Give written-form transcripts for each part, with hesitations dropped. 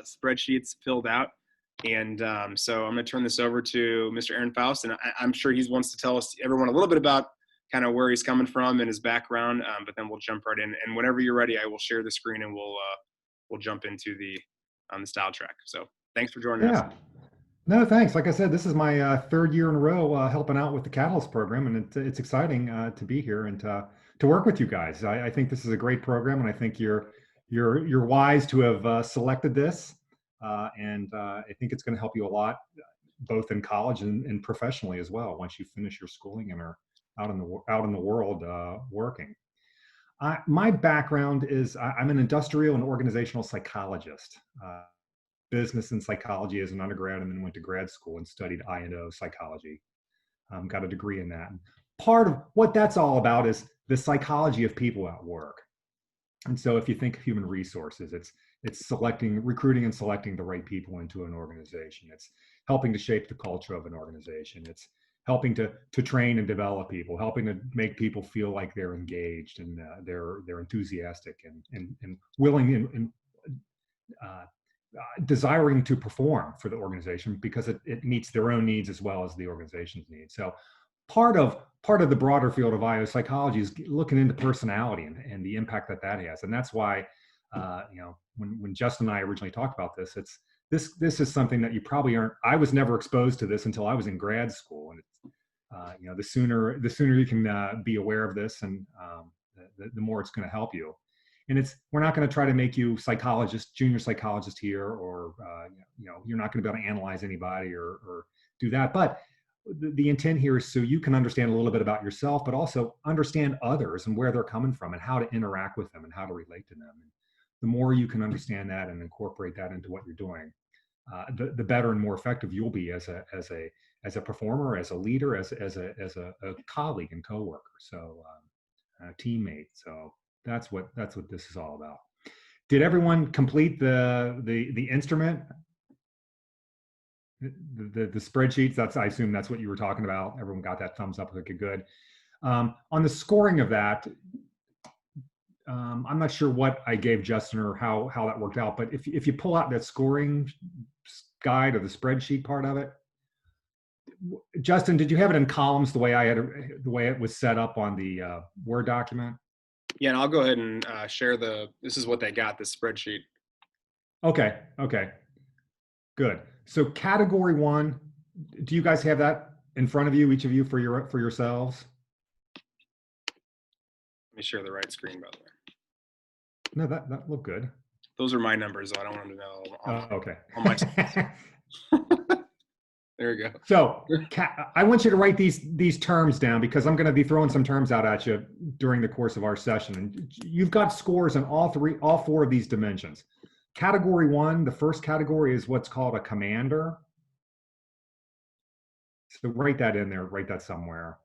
spreadsheets filled out. And so I'm going to turn this over to Mr. Aaron Fausz, and I'm sure he wants to tell us, everyone, a little bit about kind of where he's coming from and his background. But then we'll jump right in. And whenever you're ready, I will share the screen and we'll jump into the StyleTrac. So thanks for joining us. No, thanks. Like I said, this is my third year in a row helping out with the Catalyst program, and it's exciting to be here and to work with you guys. I think this is a great program, and I think you're wise to have selected this, and I think it's going to help you a lot, both in college and professionally as well. Once you finish your schooling and are out in the world working. My background is I'm an industrial and organizational psychologist. Business and psychology as an undergrad, and then went to grad school and studied I&O psychology. Got a degree in that. And part of what that's all about is the psychology of people at work. And so if you think of human resources, it's recruiting and selecting the right people into an organization. It's helping to shape the culture of an organization. It's helping to train and develop people, helping to make people feel like they're engaged and they're enthusiastic and willing and desiring to perform for the organization because it meets their own needs as well as the organization's needs. So part of the broader field of IO psychology is looking into personality and the impact that has. And that's why, when Justin and I originally talked about this, this is something that you probably aren't. I was never exposed to this until I was in grad school, and the sooner you can be aware of this, and the more it's going to help you. And we're not going to try to make you junior psychologist here, or you're not going to be able to analyze anybody or do that. But the intent here is so you can understand a little bit about yourself, but also understand others and where they're coming from and how to interact with them and how to relate to them. And the more you can understand that and incorporate that into what you're doing, the better and more effective you'll be as a performer, as a leader, as a colleague and coworker, so a teammate. So that's what this is all about. Did everyone complete the instrument? The spreadsheets, I assume that's what you were talking about. Everyone got that thumbs up. Okay, good. On the scoring of that, I'm not sure what I gave Justin or how that worked out, but if you pull out that scoring guide or the spreadsheet part of it, Justin, did you have it in columns the way it was set up on the Word document? Yeah, and I'll go ahead and share this is what they got, this spreadsheet. Okay, good. So category 1, do you guys have that in front of you, each of you, for yourselves? Let me share the right screen, by the way. No, that looked good. Those are my numbers, though. I don't want them to know. Okay. On my There we go. So I want you to write these terms down, because I'm going to be throwing some terms out at you during the course of our session. And you've got scores in all 4 of these dimensions. Category 1, the first category, is what's called a commander. So write that in there, write that somewhere.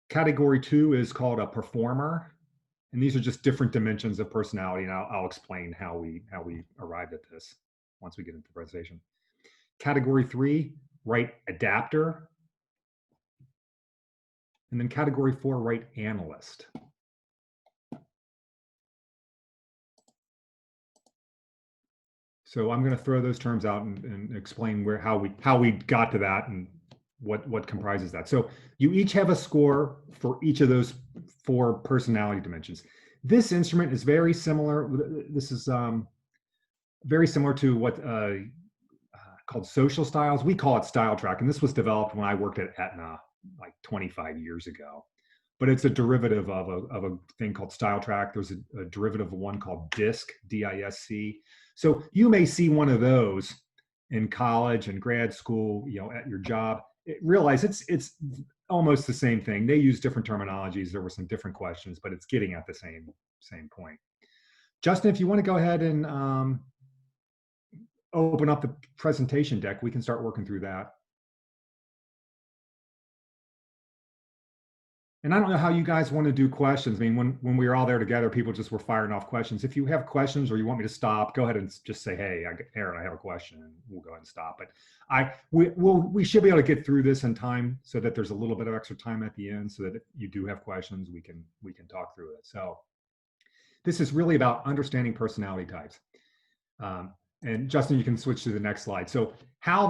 Category 2 is called a performer. And these are just different dimensions of personality. And I'll explain how we arrived at this once we get into the presentation. Category 3, write adapter. And then category 4, write analyst. So I'm going to throw those terms out and explain how we got to that and what comprises that. So you each have a score for each of those 4 personality dimensions. This instrument is very similar. This is very similar to what called social styles. We call it StyleTrac, and this was developed when I worked at Aetna like 25 years ago. But it's a derivative of a thing called StyleTrac. There's a derivative of one called DISC, D-I-S-C. So you may see one of those in college and grad school, at your job. Realize it's almost the same thing. They use different terminologies. There were some different questions, but it's getting at the same point. Justin, if you want to go ahead and open up the presentation deck, we can start working through that. And I don't know how you guys want to do questions. I mean, when we were all there together, people just were firing off questions. If you have questions or you want me to stop, go ahead and just say, hey, Aaron, I have a question, and we'll go ahead and stop. But we should be able to get through this in time so that there's a little bit of extra time at the end, so that if you do have questions, we can talk through it. So this is really about understanding personality types. And Justin, you can switch to the next slide. So how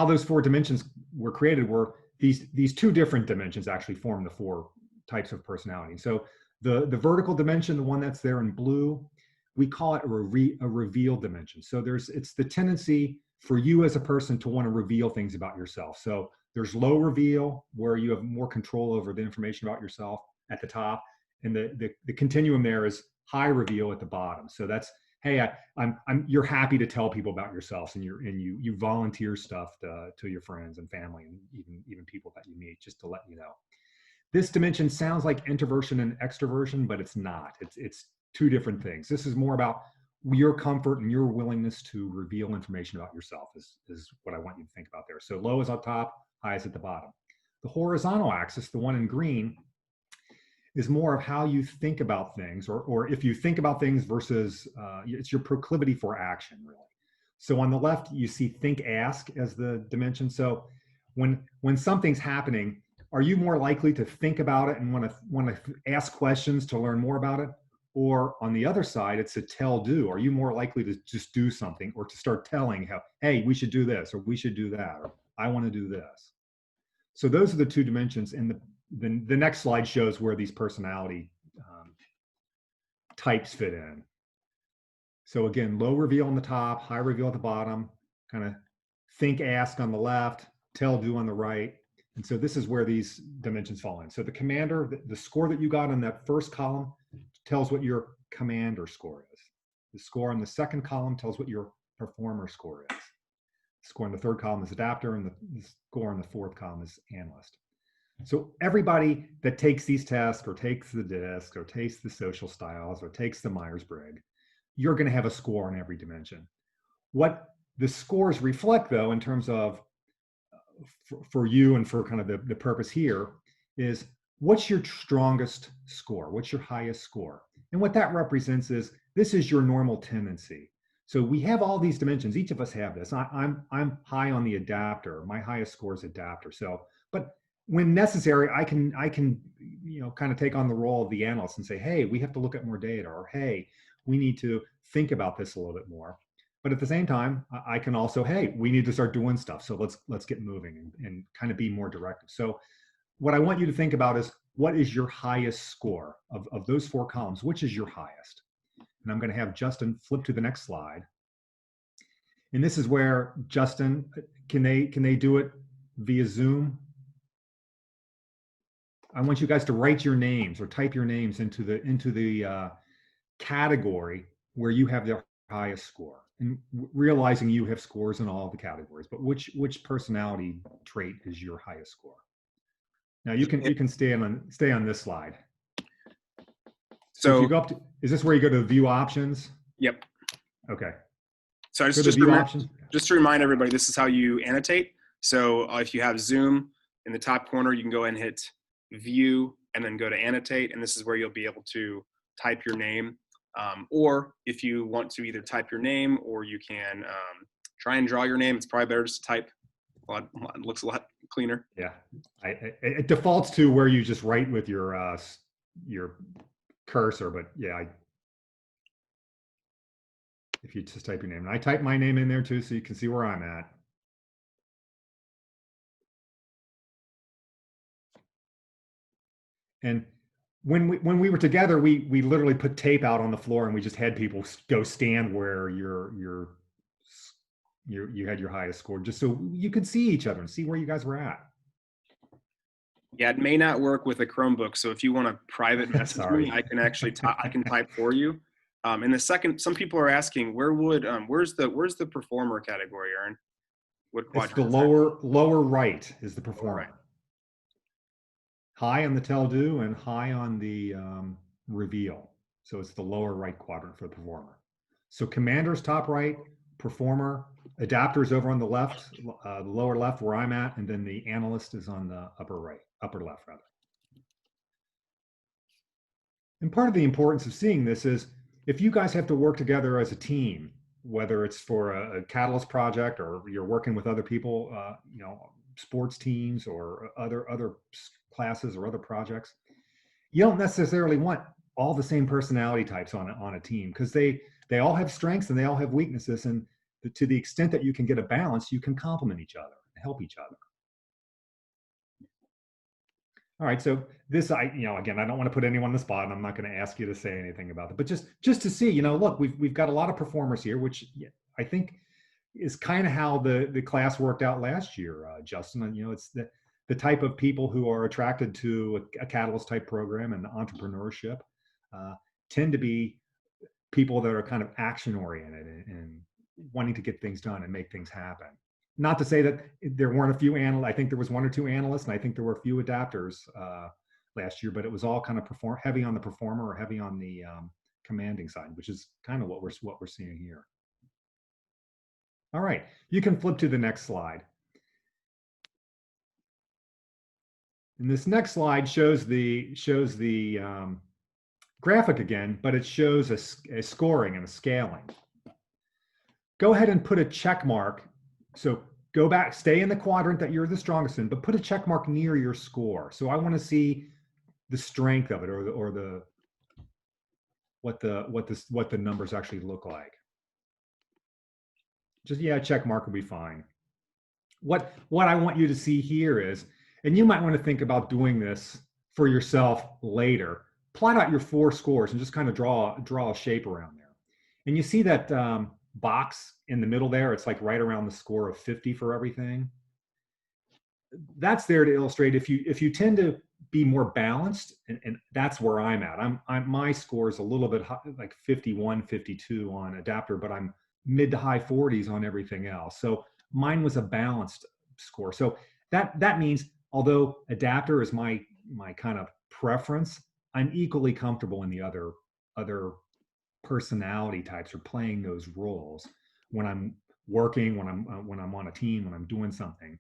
those four dimensions were created were these two different dimensions actually form the four types of personality. So the vertical dimension, the one that's there in blue, we call it a reveal dimension. So it's the tendency for you as a person to want to reveal things about yourself. So there's low reveal, where you have more control over the information about yourself at the top, and the continuum there is high reveal at the bottom. So that's, hey, you're happy to tell people about yourselves, and you volunteer stuff to your friends and family, and even people that you meet, just to let you know. This dimension sounds like introversion and extroversion, but it's not. It's two different things. This is more about your comfort and your willingness to reveal information about yourself is what I want you to think about there. So low is up top, high is at the bottom. The horizontal axis, the one in green, is more of how you think about things, or if you think about things versus it's your proclivity for action, really. So on the left, you see think ask as the dimension. So when something's happening, are you more likely to think about it and want to ask questions to learn more about it? Or on the other side, it's a tell do. Are you more likely to just do something, or to start telling how, hey, we should do this, or we should do that, or I want to do this? So those are the two dimensions. And the next slide shows where these personality types fit in. So again, low reveal on the top, high reveal at the bottom, kind of think ask on the left, tell do on the right. And so this is where these dimensions fall in. So the commander, the score that you got in that first column tells what your commander score is. The score in the second column tells what your performer score is. The score in the third column is adapter, and the score in the fourth column is analyst. So everybody that takes these tests, or takes the DISC, or takes the social styles, or takes the Myers-Briggs, you're going to have a score in every dimension. What the scores reflect, though, in terms of for you and for kind of the purpose here, is what's your strongest score? What's your highest score? And what that represents is this is your normal tendency. So we have all these dimensions. Each of us have this. I'm high on the adapter. My highest score is adapter. So, but when necessary, I can kind of take on the role of the analyst and say, hey, we have to look at more data, or hey, we need to think about this a little bit more. But at the same time, I can also, hey, we need to start doing stuff. So let's get moving and kind of be more directive. So what I want you to think about is, what is your highest score of those four columns? Which is your highest? And I'm going to have Justin flip to the next slide. And this is where, Justin, can they do it via Zoom? I want you guys to write your names, or type your names into the category where you have the highest score, and realizing you have scores in all the categories, but which personality trait is your highest score? Now you can stay on this slide. So if you go up to, is this where you go to view options? Yep. Okay. So just to remind everybody, this is how you annotate. So if you have Zoom in the top corner, you can go ahead and hit view and then go to annotate. And this is where you'll be able to type your name. Or if you want to either type your name, or you can try and draw your name. It's probably better just to type. It looks a lot cleaner. Yeah, it defaults to where you just write with your cursor, but yeah, if you just type your name, and I type my name in there too, so you can see where I'm at. And when we were together, we literally put tape out on the floor, and we just had people go stand where you had your highest score, just so you could see each other and see where you guys were at. Yeah, it may not work with a Chromebook. So if you want to private message me, I can actually I can type for you. In the second, some people are asking, where's the performer category, Aaron? What quadrant? It's the lower right is the performer. Right. High on the tell do and high on the reveal. So it's the lower right quadrant for the performer. So commander's top right, performer, adapter's over on the left, the lower left where I'm at, and then the analyst is on the upper left rather. And part of the importance of seeing this is, if you guys have to work together as a team, whether it's for a Catalyst project, or you're working with other people, sports teams, or other classes or other projects, you don't necessarily want all the same personality types on a team, because they they all have strengths and they all have weaknesses. And to the extent that you can get a balance, you can complement each other and help each other. All right, so this, again, I don't want to put anyone on the spot, and I'm not going to ask you to say anything about it, but just to see, look, we've got a lot of performers here, which I think is kind of how the class worked out last year, Justin. And it's the type of people who are attracted to a Catalyst type program and entrepreneurship tend to be people that are kind of action oriented and wanting to get things done and make things happen. Not to say that there weren't a few analysts. I think there was one or two analysts, and I think there were a few adapters last year, but it was all kind of heavy on the performer or heavy on the commanding side, which is kind of what we're seeing here. All right, you can flip to the next slide. And this next slide shows the graphic again, but it shows a scoring and a scaling. Go ahead and put a check mark. So go back, stay in the quadrant that you're the strongest in, but put a check mark near your score. So I want to see the strength of it, or what the numbers actually look like. Just, yeah, a check mark will be fine. What I want you to see here is, and you might want to think about doing this for yourself later, plot out your 4 scores and just kind of draw a shape around there. And you see that box in the middle there, it's like right around the score of 50 for everything. That's there to illustrate if you tend to be more balanced, and that's where I'm at. My score is a little bit high, like 51, 52 on adapter, but I'm mid to high 40s on everything else. So mine was a balanced score. So that means, although adapter is my kind of preference, I'm equally comfortable in the other personality types or playing those roles when I'm working, when I'm on a team, when I'm doing something.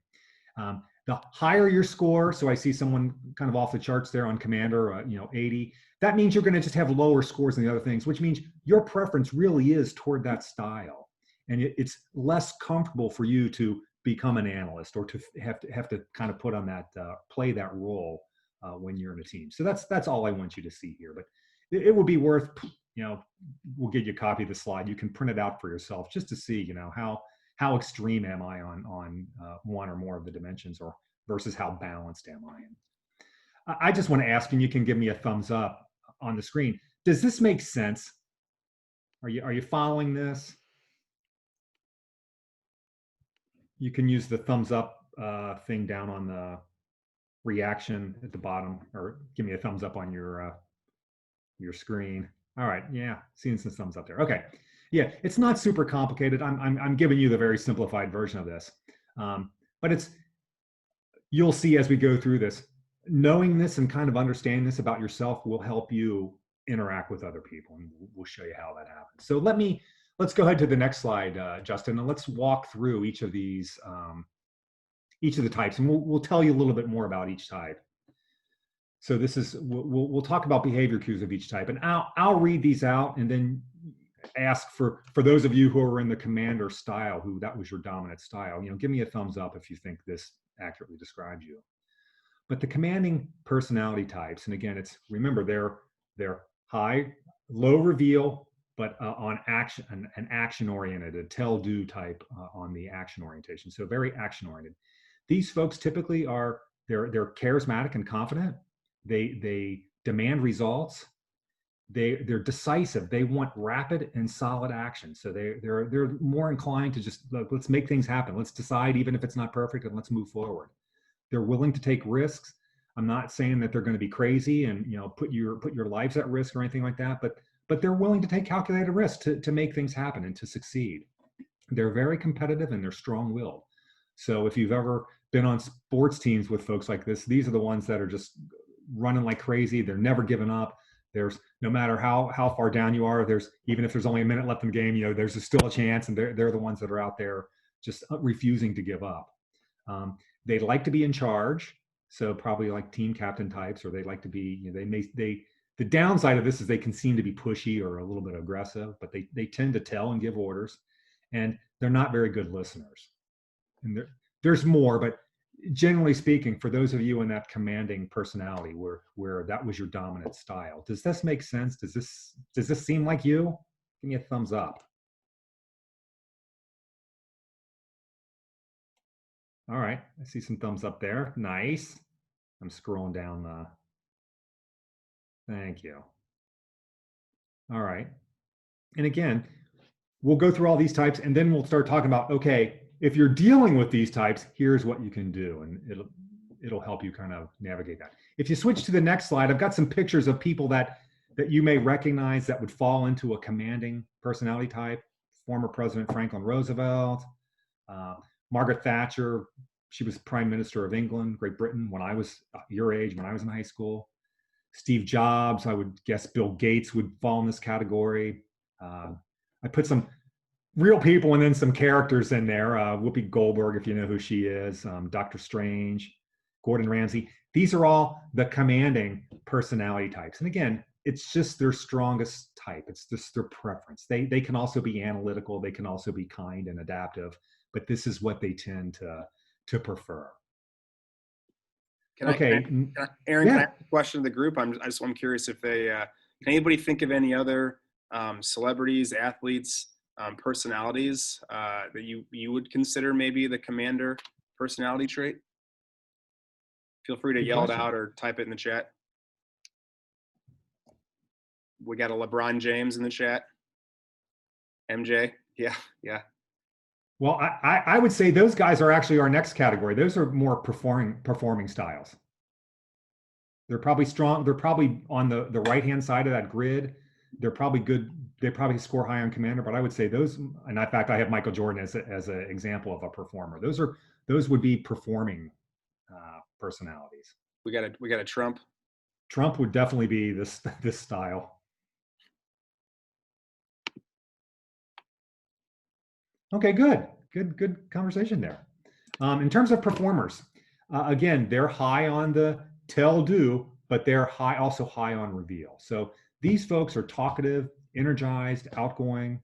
The higher your score, so I see someone kind of off the charts there on Commander, 80. That means you're going to just have lower scores than the other things, which means your preference really is toward that style, and it's less comfortable for you to become an analyst or to have to kind of put on that play that role when you're in a team. So that's all I want you to see here. But it would be worth, we'll get you a copy of the slide. You can print it out for yourself just to see, how extreme am I on one or more of the dimensions, or versus how balanced am I? And I just want to ask, and you can give me a thumbs up on the screen. Does this make sense? Are you following this? You can use the thumbs up thing down on the reaction at the bottom, or give me a thumbs up on your screen. All right, yeah, seeing some thumbs up there. Okay, yeah, it's not super complicated. I'm giving you the very simplified version of this, but you'll see as we go through this, knowing this and kind of understanding this about yourself will help you interact with other people, and we'll show you how that happens. So let's go ahead to the next slide, Justin, and let's walk through each of these, each of the types, and we'll tell you a little bit more about each type. So this is, we'll talk about behavior cues of each type, and I'll read these out and then ask for those of you who are in the commander style, who that was your dominant style, give me a thumbs up if you think this accurately describes you. But the commanding personality types, and again, remember they're low reveal, but on action, an action oriented, a tell-do type on the action orientation. So very action oriented. These folks typically they're charismatic and confident. They demand results. They're decisive. They want rapid and solid action. So they're more inclined to just, let's make things happen. Let's decide, even if it's not perfect, and let's move forward. They're willing to take risks. I'm not saying that they're going to be crazy and put your lives at risk or anything like that, but they're willing to take calculated risks to make things happen and to succeed. They're very competitive and they're strong-willed. So if you've ever been on sports teams with folks like this, these are the ones that are just running like crazy. They're never giving up. There's, no matter how far down you are, even if there's only a minute left in the game, there's still a chance, and they're the ones that are out there just refusing to give up. They like to be in charge, so probably like team captain types, or they like to be, the downside of this is they can seem to be pushy or a little bit aggressive, but they tend to tell and give orders, and they're not very good listeners. And there's more, but generally speaking, for those of you in that commanding personality where that was your dominant style, does this make sense? Does this seem like you? Give me a thumbs up. All right, I see some thumbs up there. Nice. I'm scrolling down the, thank you. All right. And again, we'll go through all these types and then we'll start talking about, okay, if you're dealing with these types, here's what you can do. And it'll help you kind of navigate that. If you switch to the next slide, I've got some pictures of people that you may recognize that would fall into a commanding personality type. Former President Franklin Roosevelt, Margaret Thatcher, she was Prime Minister of England, Great Britain, when I was your age, when I was in high school. Steve Jobs, I would guess Bill Gates would fall in this category. I put some real people and then some characters in there. Whoopi Goldberg, if you know who she is, Dr. Strange, Gordon Ramsay. These are all the commanding personality types. And again, it's just their strongest type. It's just their preference. They can also be analytical. They can also be kind and adaptive, but this is what they tend to prefer. Aaron, can I ask a question to the group? I'm curious if they, can anybody think of any other celebrities, athletes, personalities that you would consider maybe the commander personality trait? Feel free to yell it out or type it in the chat. We got a LeBron James in the chat. MJ, yeah. Well, I would say those guys are actually our next category. Those are more performing styles. They're probably strong. They're probably on the right-hand side of that grid. They're probably good. They probably score high on commander, but I would say those, and in fact, I have Michael Jordan as an example of a performer. Those would be performing personalities. We got a Trump. Trump would definitely be this style. Okay, good conversation there. In terms of performers, again, they're high on the tell-do, but they're also high on reveal. So these folks are talkative, energized, outgoing.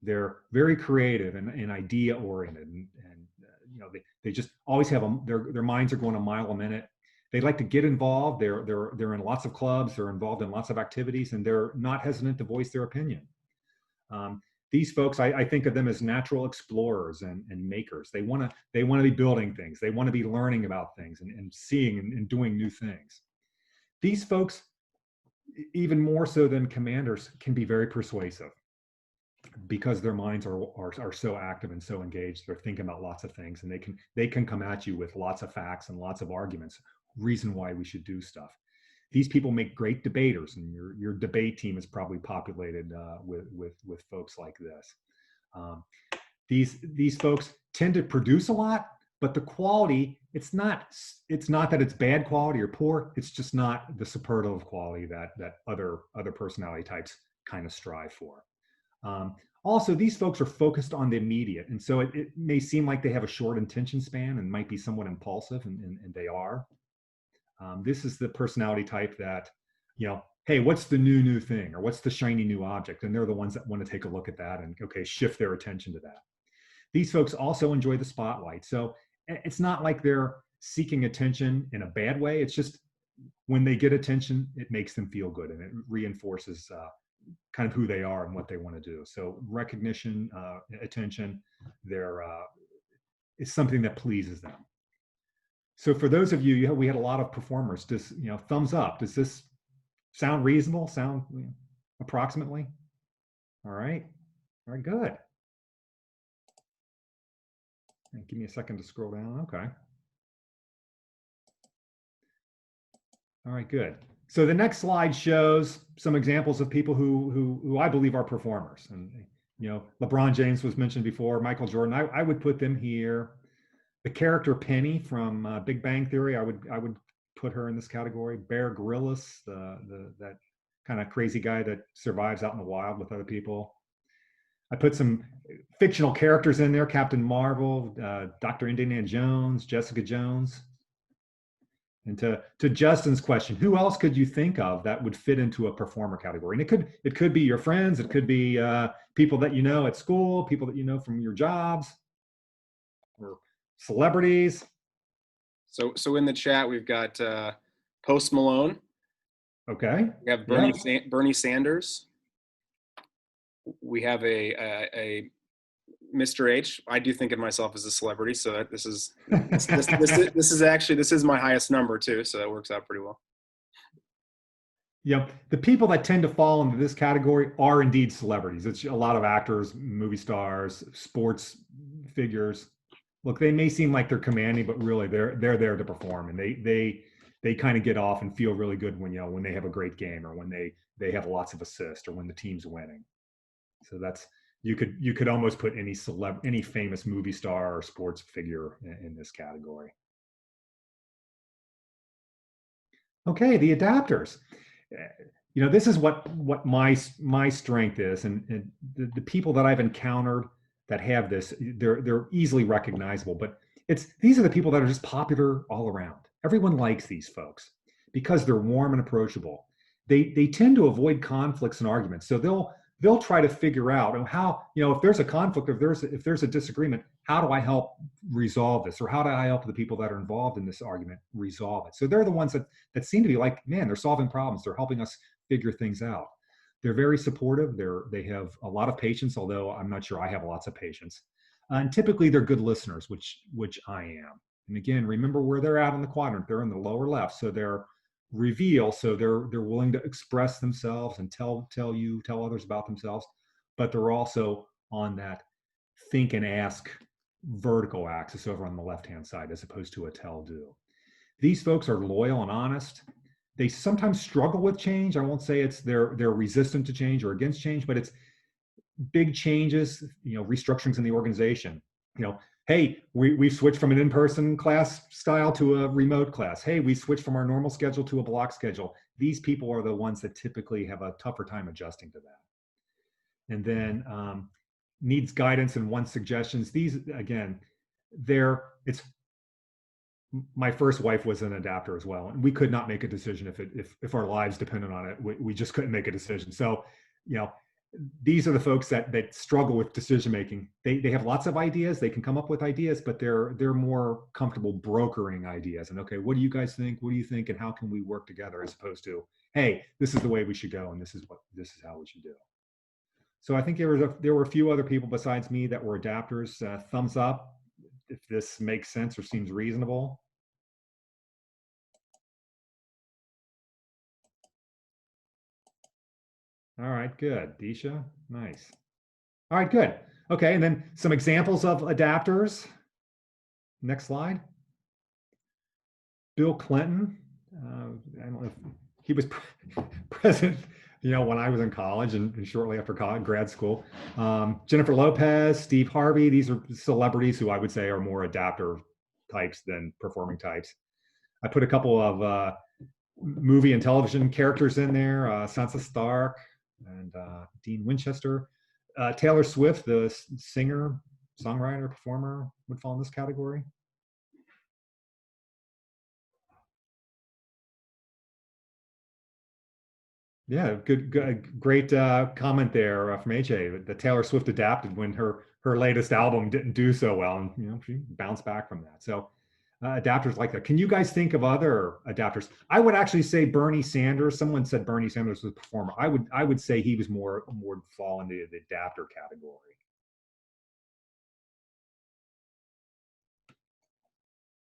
They're very creative and idea-oriented, and you know, they just always have their minds are going a mile a minute. They like to get involved. They're in lots of clubs. They're involved in lots of activities, and they're not hesitant to voice their opinion. These folks, I think of them as natural explorers and makers. They want to be building things. They want to be learning about things and seeing and doing new things. These folks, even more so than commanders, can be very persuasive because their minds are so active and so engaged. They're thinking about lots of things, and they can come at you with lots of facts and lots of arguments, reason why we should do stuff. These people make great debaters, and your debate team is probably populated with folks like this. These folks tend to produce a lot, but the quality, it's not that it's bad quality or poor. It's just not the superlative quality that other personality types kind of strive for. Also, these folks are focused on the immediate, and so it may seem like they have a short attention span and might be somewhat impulsive, and they are. This is the personality type that, you know, hey, what's the new thing, or what's the shiny new object? And they're the ones that want to take a look at that and, okay, shift their attention to that. These folks also enjoy the spotlight. So it's not like they're seeking attention in a bad way. It's just when they get attention, it makes them feel good, and it reinforces kind of who they are and what they want to do. So recognition, attention, is something that pleases them. So for those of you, we had a lot of performers. Just, you know, thumbs up. Does this sound reasonable? Sound approximately? All right. All right, good. And give me a second to scroll down. Okay. All right, good. So the next slide shows some examples of people who I believe are performers. And, you know, LeBron James was mentioned before, Michael Jordan. I would put them here. The character Penny from Big Bang Theory, I would put her in this category. Bear Grylls, that kind of crazy guy that survives out in the wild with other people. I put some fictional characters in there: Captain Marvel, Dr. Indiana Jones, Jessica Jones. And to Justin's question, who else could you think of that would fit into a performer category? And it could be your friends, it could be people that you know at school, people that you know from your jobs, or celebrities. So in the chat, we've got Post Malone. Okay. We have Bernie Sanders. we have a Mr. H. I do think of myself as a celebrity, so that this is my highest number too, so that works out pretty well. Yeah, the people that tend to fall into this category are indeed celebrities. It's a lot of actors, movie stars, sports figures. Look, they may seem like they're commanding, but really they're there to perform, and they kind of get off and feel really good when when they have a great game, or when they have lots of assists, or when the team's winning. So that's, you could almost put any famous movie star or sports figure in this category. Okay, the adapters. This is what my strength is, and the people that I've encountered that have this, they're easily recognizable. But these are the people that are just popular all around. Everyone likes these folks because they're warm and approachable. They tend to avoid conflicts and arguments, so they'll try to figure out how, if there's a conflict, if there's a disagreement, how do I help resolve this, or how do I help the people that are involved in this argument resolve it? So they're the ones that seem to be like, man, they're solving problems, they're helping us figure things out. They're very supportive. They have a lot of patience, although I'm not sure I have lots of patience. And typically they're good listeners, which I am. And again, remember where they're at in the quadrant. They're in the lower left, so they're reveal, so they're willing to express themselves and tell others about themselves, but they're also on that think and ask vertical axis over on the left hand side, as opposed to a tell do. These folks are loyal and honest. They sometimes struggle with change. I won't say it's they're resistant to change or against change, but it's big changes, restructurings in the organization. Hey, we've switched from an in-person class style to a remote class. Hey, we switched from our normal schedule to a block schedule. These people are the ones that typically have a tougher time adjusting to that. And then needs guidance and wants suggestions. These, again, it's my first wife was an adapter as well, and we could not make a decision if our lives depended on it. We just couldn't make a decision. So, these are the folks that struggle with decision making. They have lots of ideas. They can come up with ideas, but they're more comfortable brokering ideas. And okay, what do you guys think? What do you think? And how can we work together? As opposed to, hey, this is the way we should go, and this is how we should do. So I think there were a few other people besides me that were adapters. Thumbs up if this makes sense or seems reasonable. All right, good. Disha, nice. All right, good. Okay, and then some examples of adapters. Next slide. Bill Clinton. I don't know if he was president, when I was in college and shortly after college, grad school. Jennifer Lopez, Steve Harvey. These are celebrities who I would say are more adapter types than performing types. I put a couple of movie and television characters in there. Sansa Stark and Dean Winchester. Taylor Swift, the singer, songwriter, performer, would fall in this category. Yeah, great comment there from AJ. The Taylor Swift adapted when her latest album didn't do so well, and she bounced back from that. So adapters like that. Can you guys think of other adapters? I would actually say Bernie Sanders. Someone said Bernie Sanders was a performer. I would say he was more fall into the adapter category.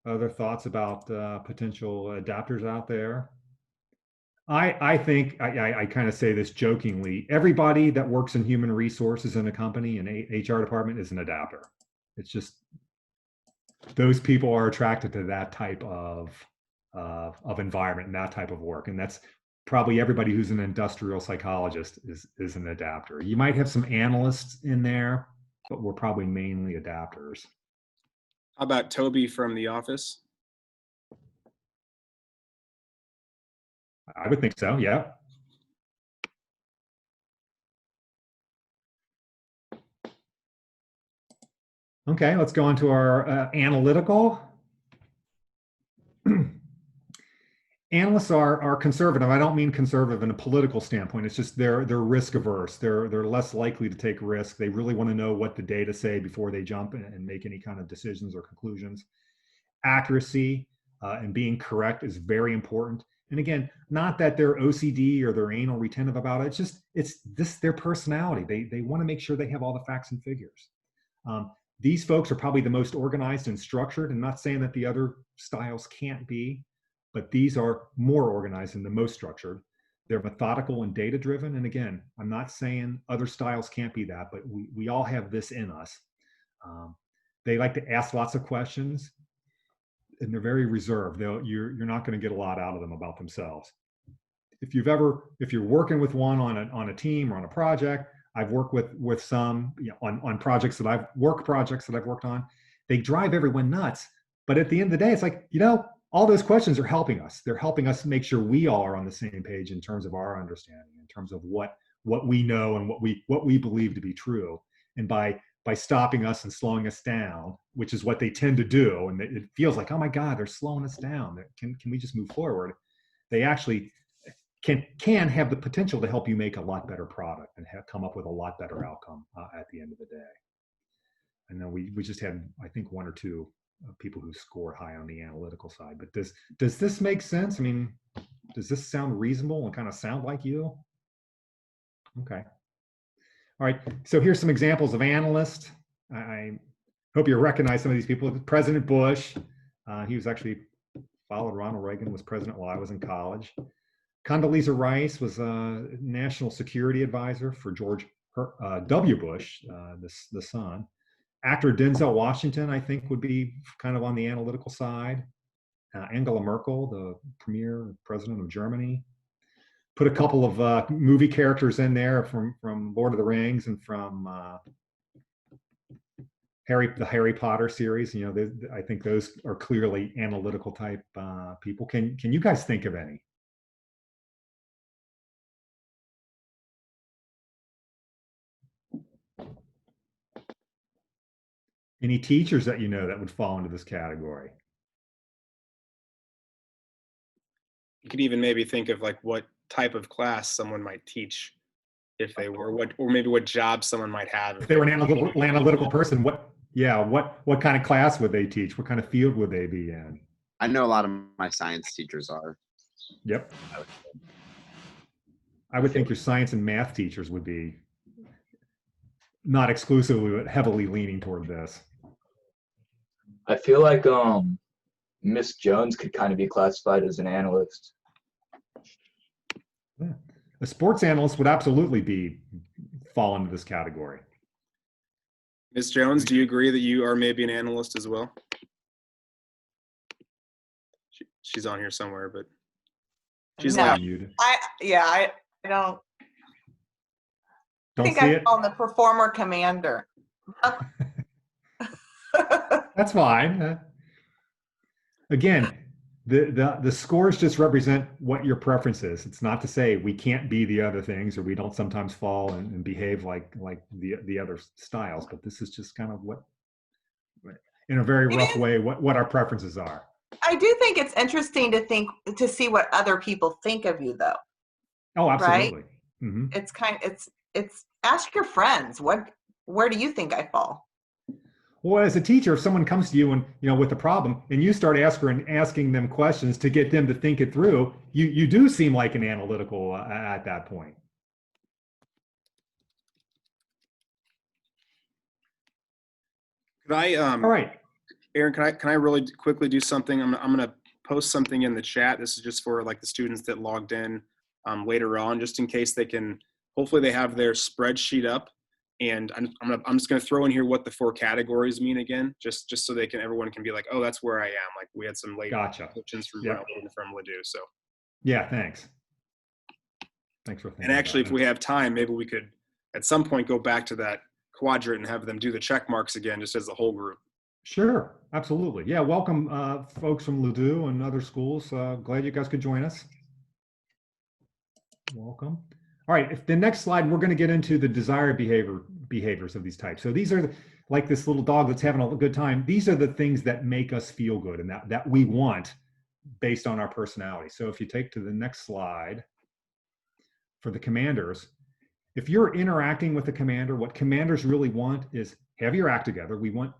Other thoughts about potential adapters out there? I think I kind of say this jokingly. Everybody that works in human resources in a company and HR department is an adapter. It's just those people are attracted to that type of environment and that type of work, and that's probably everybody who's an industrial psychologist is an adapter. You might have some analysts in there, but we're probably mainly adapters. How about Toby from The Office? I would think so, yeah. Okay, let's go on to our analytical. Analysts are conservative. I don't mean conservative in a political standpoint. It's just they're risk averse. They're less likely to take risks. They really want to know what the data say before they jump and make any kind of decisions or conclusions. Accuracy and being correct is very important. And again, not that they're OCD or they're anal retentive about it. It's this their personality. They want to make sure they have all the facts and figures. These folks are probably the most organized and structured. I'm not saying that the other styles can't be, but these are more organized and the most structured. They're methodical and data driven. And again, I'm not saying other styles can't be that, but we all have this in us. They like to ask lots of questions, and they're very reserved. You're not going to get a lot out of them about themselves. If you're working with one on a team or on a project, I've worked with some, you know, on projects that I've worked on. They drive everyone nuts, but at the end of the day, it's like, you know, all those questions are helping us. They're helping us make sure we all are on the same page in terms of our understanding, in terms of what we know and what we believe to be true. And by stopping us and slowing us down, which is what they tend to do, and it feels like, oh my God, they're slowing us down. Can we just move forward? They actually can have the potential to help you make a lot better product and come up with a lot better outcome at the end of the day. I know we just had, I think, one or two people who score high on the analytical side, but does this make sense? I mean, does this sound reasonable and kind of sound like you? Okay. All right, so here's some examples of analysts. I hope you recognize some of these people. President Bush, he was actually followed Ronald Reagan, was president while I was in college. Condoleezza Rice was a national security advisor for George W. Bush, the son. Actor Denzel Washington, I think, would be kind of on the analytical side. Angela Merkel, the premier president of Germany. Put a couple of movie characters in there from Lord of the Rings and from the Harry Potter series. You know, I think those are clearly analytical type people. Can you guys think of any? Any teachers that you know that would fall into this category? You could even maybe think of like what type of class someone might teach if they were, or maybe what job someone might have. If they were an analytical person, what kind of class would they teach? What kind of field would they be in? I know a lot of my science teachers are. Yep. I would think your science and math teachers would be not exclusively, but heavily leaning toward this. I feel like Miss Jones could kind of be classified as an analyst. Yeah. A sports analyst would absolutely fall into this category. Ms. Jones, do you agree that you are maybe an analyst as well? She's on here somewhere, but she's No, like, I don't Don't think see I it? fall in the performer commander. That's fine. Again, the scores just represent what your preference is. It's not to say we can't be the other things, or we don't sometimes fall and behave like the other styles, but this is just kind of what, in a very rough way, what our preferences are. I do think it's interesting to see what other people think of you, though. Oh, absolutely. Right? Mm-hmm. It's ask your friends, where do you think I fall? Well, as a teacher, if someone comes to you and with a problem, and you start asking them questions to get them to think it through, you do seem like an analytical at that point. could I All right. Aaron, can I really quickly do something? I'm going to post something in the chat. This is just for like the students that logged in later on, just in case they can. Hopefully, they have their spreadsheet up, and I'm just going to throw in here what the 4 categories mean again, just so everyone can be like, oh, that's where I am. Like we had some late questions from Ladue. So yeah, thanks. Thanks for thinking. And actually, if we have time, maybe we could at some point go back to that quadrant and have them do the check marks again, just as the whole group. Sure, absolutely. Yeah, welcome folks from Ladue and other schools. Glad you guys could join us. Welcome. All right, if the next slide, we're going to get into the desired behaviors of these types. So these are like this little dog that's having a good time. These are the things that make us feel good and that we want based on our personality. So if you take to the next slide for the commanders, if you're interacting with a commander, what commanders really want is have your act together. We want,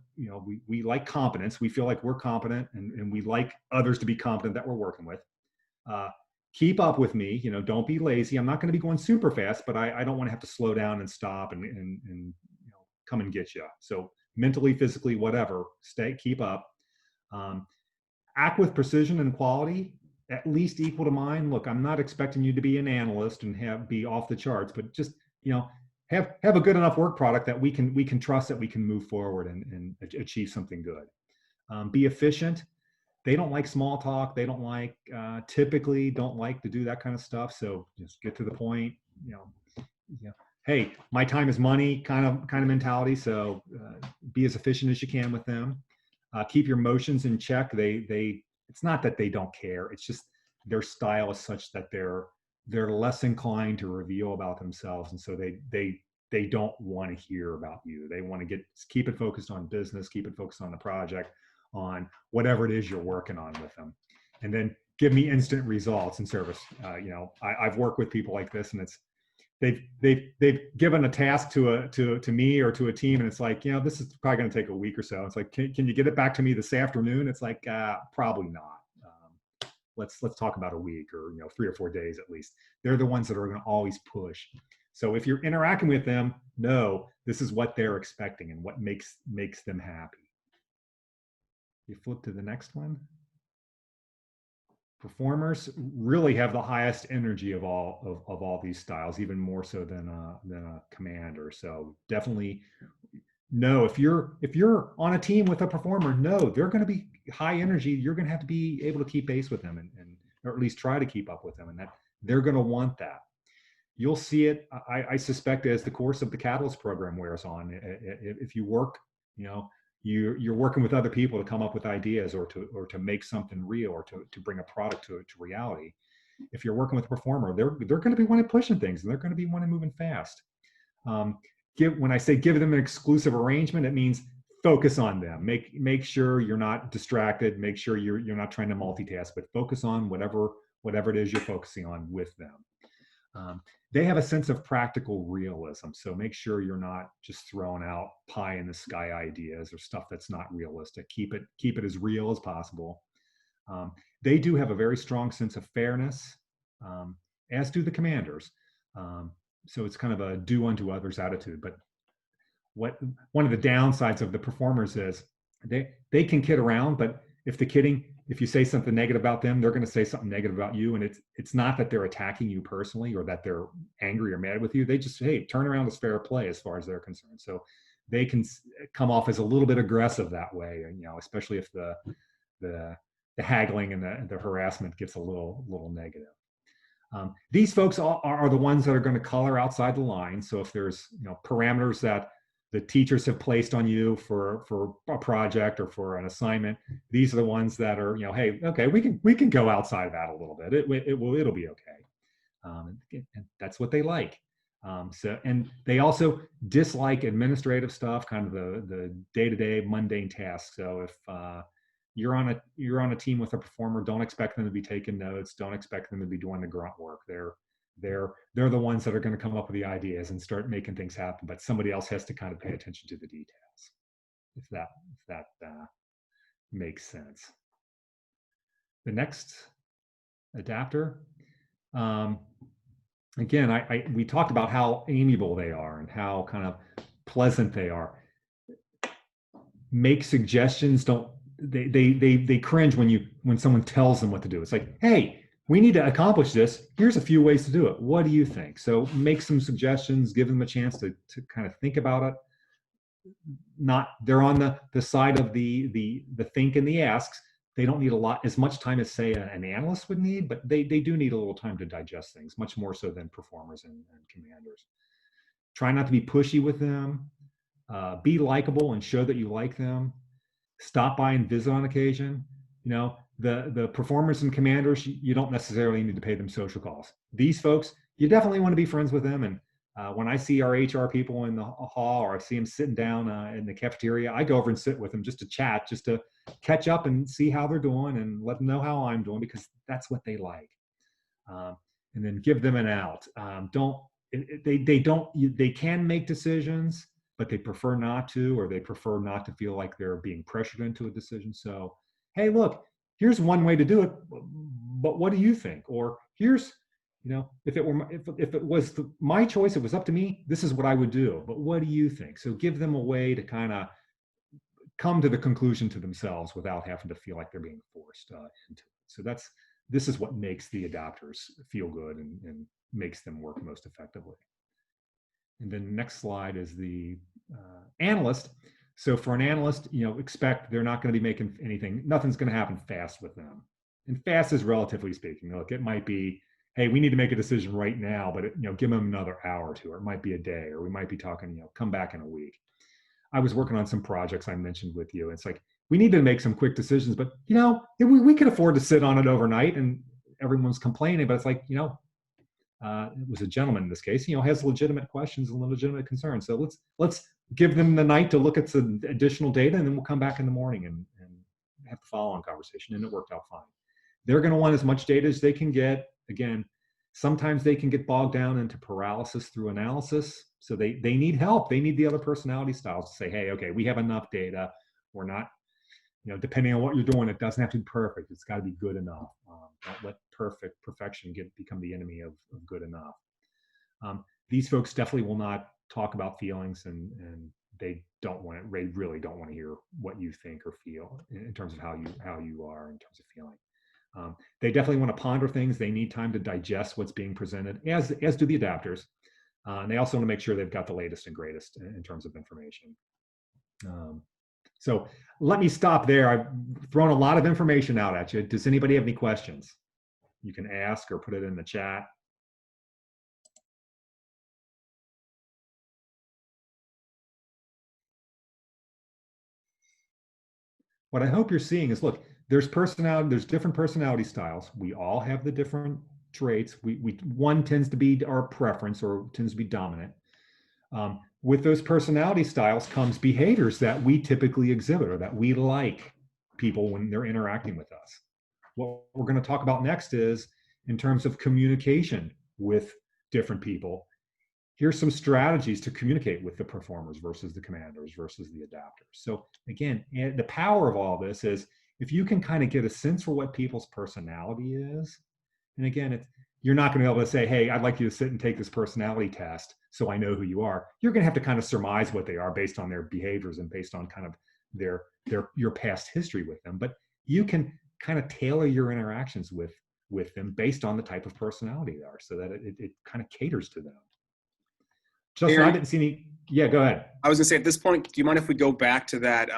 we like competence. We feel like we're competent and we like others to be competent that we're working with. keep up with me. Don't be lazy. I'm not going to be going super fast, but I don't want to have to slow down and stop and come and get you. So mentally, physically, whatever, keep up. Act with precision and quality, at least equal to mine. Look, I'm not expecting you to be an analyst and be off the charts, but just, have a good enough work product that we can trust that we can move forward and achieve something good. Be efficient. They don't like small talk. They don't like, typically don't like to do that kind of stuff. So just get to the point, hey, my time is money kind of mentality. So be as efficient as you can with them. Keep your emotions in check. It's not that they don't care. It's just their style is such that they're less inclined to reveal about themselves. And so they don't want to hear about you. They want to keep it focused on business, keep it focused on the project, on whatever it is you're working on with them. And then give me instant results in service. I've worked with people like this, and they've given a task to me or to a team, and it's like, this is probably going to take a week or so. It's like, can you get it back to me this afternoon? It's like, probably not. Let's talk about a week, or 3 or 4 days at least. They're the ones that are going to always push. So if you're interacting with them, know this is what they're expecting and what makes them happy. You flip to the next one. Performers really have the highest energy of all these styles, even more so than a commander. So definitely know if you're on a team with a performer, no, they're going to be high energy. You're going to have to be able to keep pace with them and or at least try to keep up with them, and that they're going to want that. You'll see it, I suspect, as the course of the Catalyst program wears on. If you work, you're working with other people to come up with ideas or to make something real, or to bring a product to reality. If you're working with a performer, they're going to be wanting pushing things, and they're going to be wanting moving fast. When I say give them an exclusive arrangement, it means focus on them. Make sure you're not distracted. Make sure you're not trying to multitask, but focus on whatever it is you're focusing on with them. They have a sense of practical realism. So make sure you're not just throwing out pie in the sky ideas or stuff that's not realistic. Keep it as real as possible. They do have a very strong sense of fairness, as do the commanders. So it's kind of a do unto others attitude. But one of the downsides of the performers is they can kid around, but if you say something negative about them, they're going to say something negative about you. And it's not that they're attacking you personally or that they're angry or mad with you. They just, hey, turn around is fair play as far as they're concerned. So they can come off as a little bit aggressive that way, especially if the haggling and the harassment gets a little negative. These folks are the ones that are going to color outside the line. So if there's parameters that the teachers have placed on you for a project or for an assignment, these are the ones that are, hey, okay, we can go outside of that a little bit. It'll be okay. And that's what they like. And they also dislike administrative stuff, kind of the day-to-day mundane tasks. So if you're on a team with a performer, don't expect them to be taking notes. Don't expect them to be doing the grunt work. They're the ones that are going to come up with the ideas and start making things happen, but somebody else has to kind of pay attention to the details, if that makes sense. The next adapter, again, we talked about how amiable they are and how kind of pleasant they are. Make suggestions. They cringe when someone tells them what to do. It's like, hey, we need to accomplish this. Here's a few ways to do it. What do you think? So make some suggestions, give them a chance to kind of think about it. They're on the side of the think and the asks. They don't need as much time as, say, an analyst would need, but they do need a little time to digest things, much more so than performers and commanders. Try not to be pushy with them. Be likable and show that you like them. Stop by and visit on occasion. The performers and commanders, you don't necessarily need to pay them social calls. These folks, you definitely want to be friends with them. And when I see our HR people in the hall, or I see them sitting down in the cafeteria, I go over and sit with them just to chat, just to catch up and see how they're doing and let them know how I'm doing, because that's what they like. And then give them an out. They can make decisions, but they prefer not to, or they prefer not to feel like they're being pressured into a decision. So, hey, look, here's one way to do it, but what do you think? Or here's, if it was my choice, it was up to me, this is what I would do, but what do you think? So give them a way to kind of come to the conclusion to themselves without having to feel like they're being forced into it. So this is what makes the adapters feel good and makes them work most effectively. And then next slide is the analyst. So for an analyst, expect they're not going to be making anything, nothing's going to happen fast with them. And fast is relatively speaking. Look, it might be, hey, we need to make a decision right now, but give them another hour or two, or it might be a day, or we might be talking, come back in a week. I was working on some projects I mentioned with you. It's like, we need to make some quick decisions, but we could afford to sit on it overnight, and everyone's complaining, but it's like, it was a gentleman in this case, has legitimate questions and legitimate concerns. So let's give them the night to look at some additional data, and then we'll come back in the morning and have the follow-on conversation. And it worked out fine. They're going to want as much data as they can get. Again, sometimes they can get bogged down into paralysis through analysis. So they need help. They need the other personality styles to say, hey, okay, we have enough data. We're not, depending on what you're doing, it doesn't have to be perfect. It's got to be good enough. Don't let perfection become the enemy of good enough. These folks definitely will not talk about feelings, and they really don't want to hear what you think or feel in terms of how you are in terms of feeling. They definitely want to ponder things. They need time to digest what's being presented, as do the adapters. And they also want to make sure they've got the latest and greatest in terms of information. So let me stop there. I've thrown a lot of information out at you. Does anybody have any questions? You can ask or put it in the chat. What I hope you're seeing is, look, there's different personality styles. We all have the different traits. One tends to be our preference or tends to be dominant. With those personality styles comes behaviors that we typically exhibit or that we like people when they're interacting with us. What we're going to talk about next is in terms of communication with different people. Here's some strategies to communicate with the performers versus the commanders versus the adapters. So again, the power of all this is if you can kind of get a sense for what people's personality is, and again, you're not going to be able to say, hey, I'd like you to sit and take this personality test so I know who you are. You're going to have to kind of surmise what they are based on their behaviors and based on kind of your past history with them. But you can kind of tailor your interactions with them based on the type of personality they are, so that it kind of caters to them. Justin, I didn't see any. Yeah, go ahead. I was gonna say, at this point, do you mind if we go back to that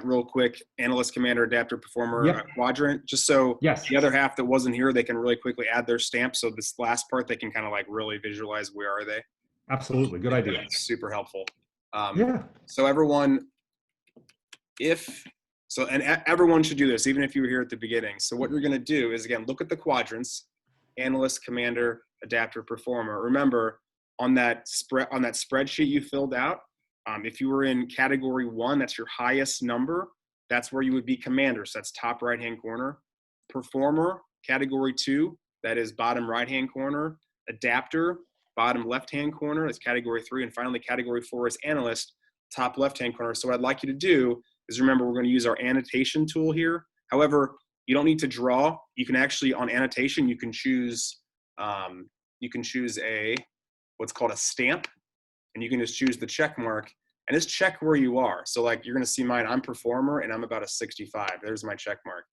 real quick analyst, commander, adapter, performer quadrant, just so the other half that wasn't here, they can really quickly add their stamp. So this last part, they can kind of like really visualize where are they. Absolutely, good idea. That's super helpful. So everyone, everyone should do this, even if you were here at the beginning. So what you're gonna do is, again, look at the quadrants: analyst, commander, adapter, performer. Remember, on that spreadsheet you filled out, if you were in category 1, that's your highest number. That's where you would be commander. So that's top right-hand corner. Performer, category 2, that is bottom right-hand corner. Adapter, bottom left-hand corner, that's category 3. And finally, category 4 is analyst, top left-hand corner. So what I'd like you to do is, remember, we're going to use our annotation tool here. However, you don't need to draw. You can actually, on annotation, you can choose what's called a stamp, and you can just choose the check mark and just check where you are. So like, you're going to see mine, I'm performer and I'm about a 65. There's my check mark.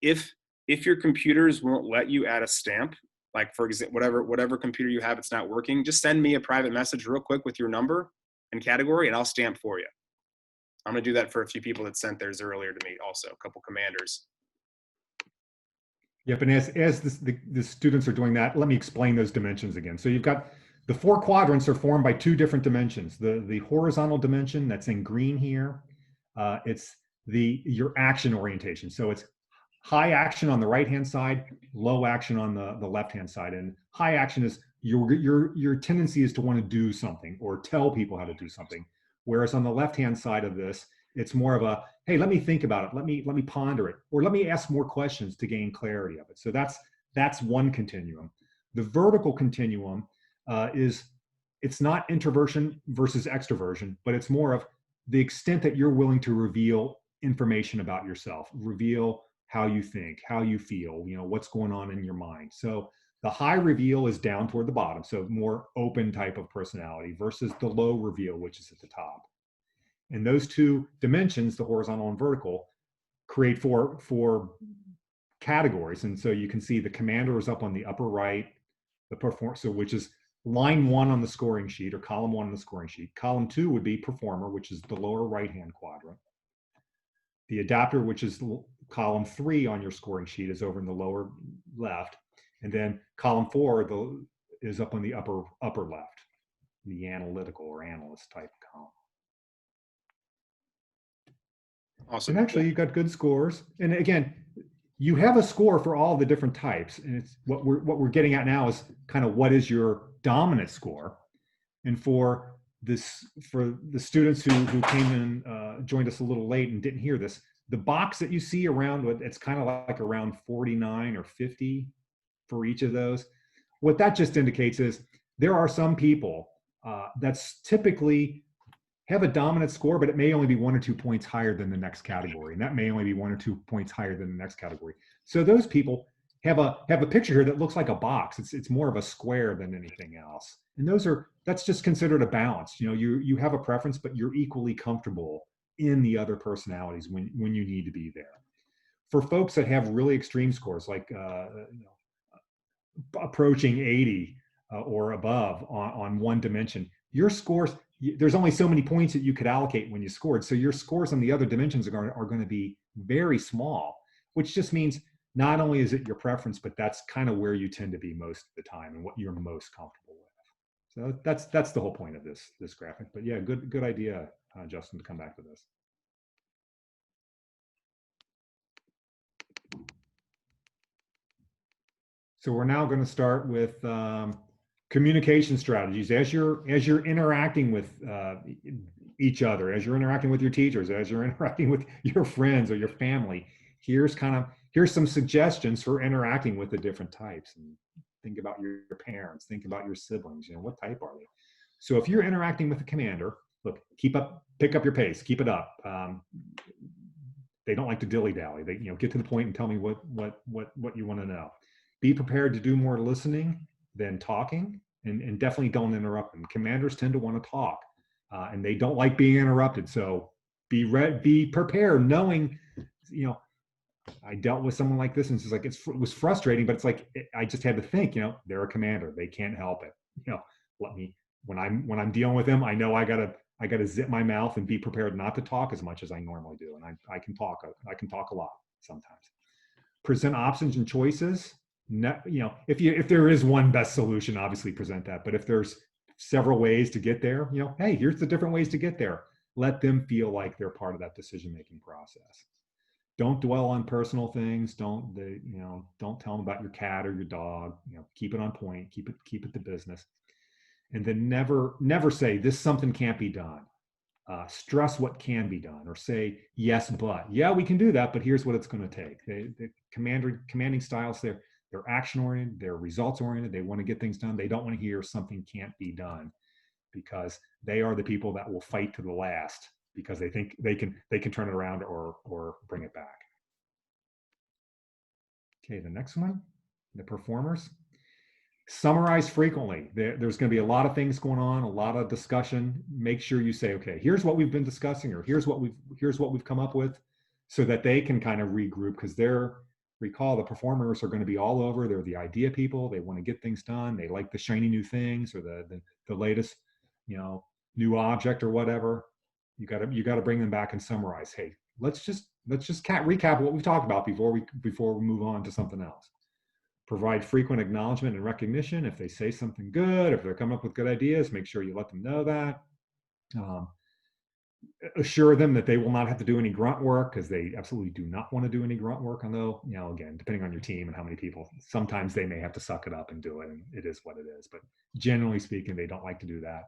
If your computers won't let you add a stamp, like for example, whatever computer you have, it's not working, just send me a private message real quick with your number and category and I'll stamp for you. I'm going to do that for a few people that sent theirs earlier to me also, a couple commanders. Yep, and as the students are doing that, let me explain those dimensions again. So you've got the 4 quadrants are formed by 2 different dimensions. The horizontal dimension that's in green here, it's your action orientation. So it's high action on the right-hand side, low action on the left-hand side. And high action is your tendency is to want to do something or tell people how to do something. Whereas on the left-hand side of this, it's more of a, hey, let me think about it. Let me ponder it, or let me ask more questions to gain clarity of it. So that's one continuum. The vertical continuum it's not introversion versus extroversion, but it's more of the extent that you're willing to reveal information about yourself, reveal how you think, how you feel, what's going on in your mind. So the high reveal is down toward the bottom, so more open type of personality versus the low reveal, which is at the top. And those two dimensions, the horizontal and vertical, create four categories. And so you can see the commander is up on the upper right, so which is line 1 on the scoring sheet, or column 1 on the scoring sheet. Column 2 would be performer, which is the lower right-hand quadrant. The adapter, which is column 3 on your scoring sheet, is over in the lower left. And then column 4 is up on the upper left, the analytical or analyst type column. Awesome. And actually, you've got good scores. And again, you have a score for all the different types. And it's what we're getting at now is kind of what is your dominant score. And for the students who came in, joined us a little late and didn't hear this, the box that you see around, it's kind of like around 49 or 50 for each of those. What that just indicates is there are some people that's typically have a dominant score, but it may only be 1 or 2 points higher than the next category. And that may only be 1 or 2 points higher than the next category. So those people have a picture here that looks like a box. It's more of a square than anything else. And that's just considered a balance. You have a preference, but you're equally comfortable in the other personalities when you need to be there. For folks that have really extreme scores, like approaching 80 or above on one dimension, your scores, there's only so many points that you could allocate when you scored. So your scores on the other dimensions are going to be very small, which just means not only is it your preference, but that's kind of where you tend to be most of the time and what you're most comfortable with. So that's the whole point of this graphic. But yeah, good idea, Justin, to come back to this. So we're now going to start with communication strategies. As you're interacting with each other, as you're interacting with your teachers, as you're interacting with your friends or your family, here's some suggestions for interacting with the different types. And think about your parents, think about your siblings. What type are they? So if you're interacting with a commander, look, pick up your pace, keep it up. They don't like to dilly-dally. They get to the point and tell me what you want to know. Be prepared to do more listening than talking, and definitely don't interrupt them. Commanders tend to want to talk, and they don't like being interrupted. So be prepared, knowing, I dealt with someone like this, and it's like it was frustrating, but it's like I just had to think, they're a commander, they can't help it. Let me, when I'm dealing with them, I know I gotta zip my mouth and be prepared not to talk as much as I normally do, and I can talk a lot sometimes. Present options and choices. If there is one best solution, obviously present that. But if there's several ways to get there, hey, here's the different ways to get there. Let them feel like they're part of that decision-making process. Don't dwell on personal things. Don't tell them about your cat or your dog. Keep it on point. Keep it to business. And then never say this something can't be done. Stress what can be done, or say yes, but yeah, we can do that, but here's what it's going to take. The commanding styles, they're action-oriented, they're results-oriented, they want to get things done. They don't want to hear something can't be done, because they are the people that will fight to the last because they think they can turn it around or bring it back. Okay, the next one, the performers. Summarize frequently. There's going to be a lot of things going on, a lot of discussion. Make sure you say, okay, here's what we've been discussing, or here's what we've come up with, so that they can kind of regroup, because recall, the performers are going to be all over. They're the idea people. They want to get things done. They like the shiny new things, or the latest, new object or whatever. You got to bring them back and summarize. Hey, let's just recap what we've talked about before we move on to something else. Provide frequent acknowledgement and recognition. If they say something good, if they're coming up with good ideas, make sure you let them know that. Assure them that they will not have to do any grunt work, because they absolutely do not want to do any grunt work. Although, again, depending on your team and how many people, sometimes they may have to suck it up and do it, and it is what it is. But generally speaking, they don't like to do that.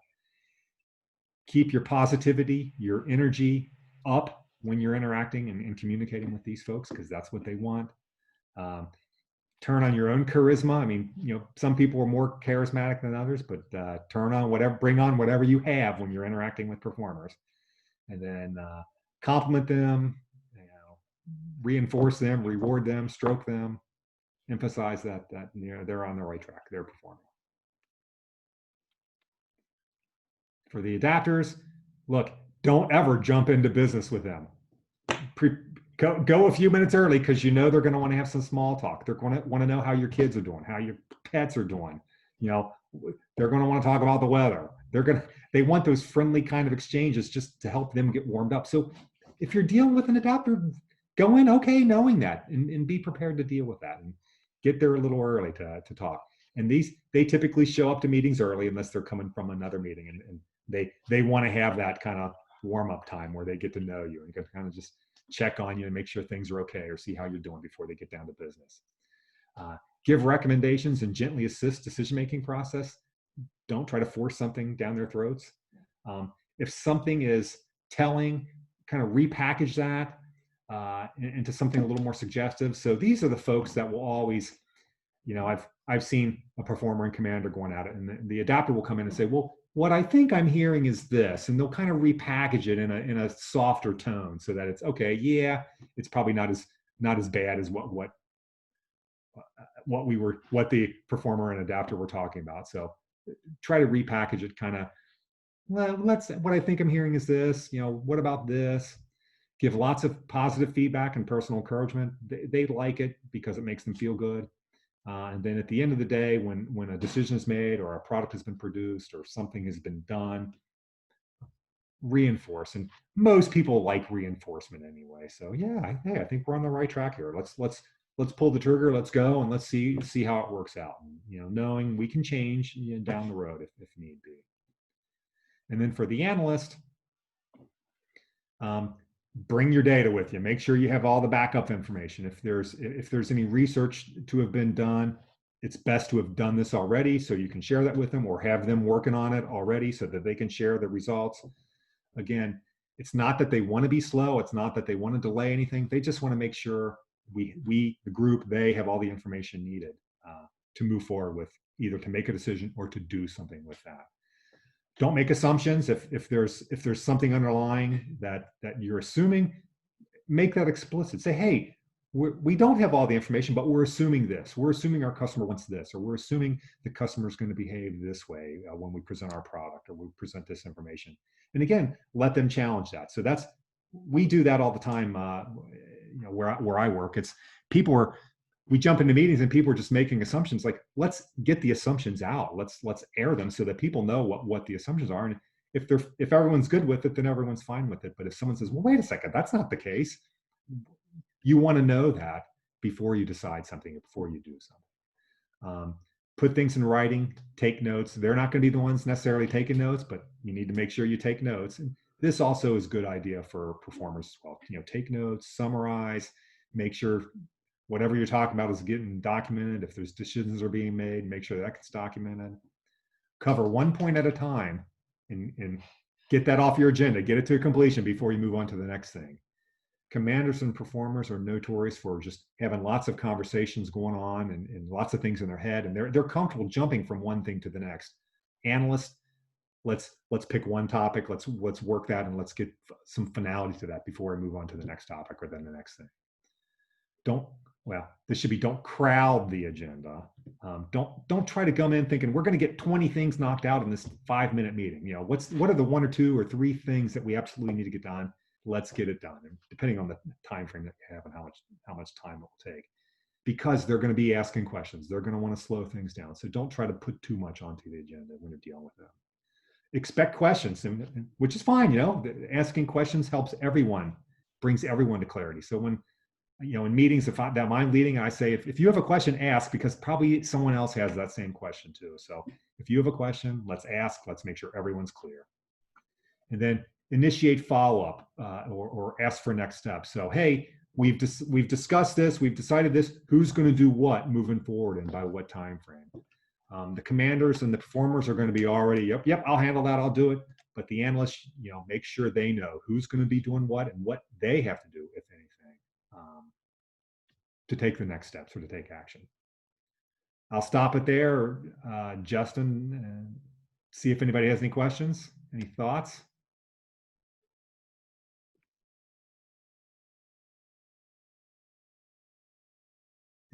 Keep your positivity, your energy up when you're interacting and communicating with these folks, because that's what they want. Turn on your own charisma. I mean, some people are more charismatic than others, but bring on whatever you have when you're interacting with performers. And then compliment them, reinforce them, reward them, stroke them, emphasize that they're on the right track, they're performing. For the adapters, look, don't ever jump into business with them. Go a few minutes early, because they're going to want to have some small talk. They're going to want to know how your kids are doing, how your pets are doing. They're going to want to talk about the weather. They want those friendly kind of exchanges just to help them get warmed up. So if you're dealing with an adapter, go in okay, knowing that, and be prepared to deal with that, and get there a little early to talk. And they typically show up to meetings early unless they're coming from another meeting, and they want to have that kind of warm up time where they get to know you and can kind of just check on you and make sure things are okay, or see how you're doing before they get down to business. Give recommendations and gently assist decision-making process. Don't try to force something down their throats. If something is telling, kind of repackage that into something a little more suggestive. So these are the folks that will always, I've seen a performer and commander going at it, and the adapter will come in and say, well, what I think I'm hearing is this, and they'll kind of repackage it in a softer tone so that it's okay. Yeah, it's probably not as bad as what the performer and adapter were talking about. So try to repackage it kind of, well, what I think I'm hearing is this, what about this? Give lots of positive feedback and personal encouragement. They like it because it makes them feel good. And then at the end of the day, when a decision is made, or a product has been produced, or something has been done, reinforce. And most people like reinforcement anyway. So yeah, I think we're on the right track here. Let's pull the trigger. Let's go, and let's see how it works out. And, knowing we can change down the road if need be. And then for the analyst, bring your data with you. Make sure you have all the backup information. If there's any research to have been done, it's best to have done this already, so you can share that with them, or have them working on it already so that they can share the results. Again, it's not that they want to be slow. It's not that they want to delay anything. They just want to make sure the group, they have all the information needed to move forward with, either to make a decision or to do something with that. Don't make assumptions. If there's something underlying that you're assuming, make that explicit. Say, hey, we don't have all the information, but we're assuming this. We're assuming our customer wants this, or we're assuming the customer is going to behave this way when we present our product, or we present this information. And again, let them challenge that. So we do that all the time. Where I work, we jump into meetings and people are just making assumptions. Like, let's get the assumptions out. Let's air them so that people know what the assumptions are. And if everyone's good with it, then everyone's fine with it. But if someone says, well, wait a second, that's not the case, you want to know that before you decide something, or before you do something. Put things in writing, take notes. They're not going to be the ones necessarily taking notes, but you need to make sure you take notes. And this also is a good idea for performers as well. Take notes, summarize, make sure whatever you're talking about is getting documented. If there's decisions are being made, make sure that gets documented. Cover one point at a time and get that off your agenda. Get it to completion before you move on to the next thing. Commanders and performers are notorious for just having lots of conversations going on and lots of things in their head, and they're comfortable jumping from one thing to the next. Analysts, let's pick one topic, let's work that, and let's get some finality to that before we move on to the next topic or then the next thing. Don't crowd the agenda. Don't try to come in thinking we're going to get 20 things knocked out in this 5-minute meeting. What are the 1 or 2 or 3 things that we absolutely need to get done? Let's get it done, and depending on the time frame that you have and how much time it will take, because they're going to be asking questions. They're going to want to slow things down. So don't try to put too much onto the agenda when you're dealing with them. Expect questions, which is fine. Asking questions helps everyone, brings everyone to clarity. So when in meetings that I'm leading, I say, if you have a question, ask, because probably someone else has that same question too. So if you have a question, let's ask. Let's make sure everyone's clear, and then initiate follow-up or ask for next steps. So, hey, we've discussed this, we've decided this, who's going to do what moving forward and by what time frame. The commanders and the performers are going to be already, yep, I'll handle that, I'll do it. But the analysts, make sure they know who's going to be doing what and what they have to do, if anything, to take the next steps or to take action. I'll stop it there, Justin, and see if anybody has any questions, any thoughts.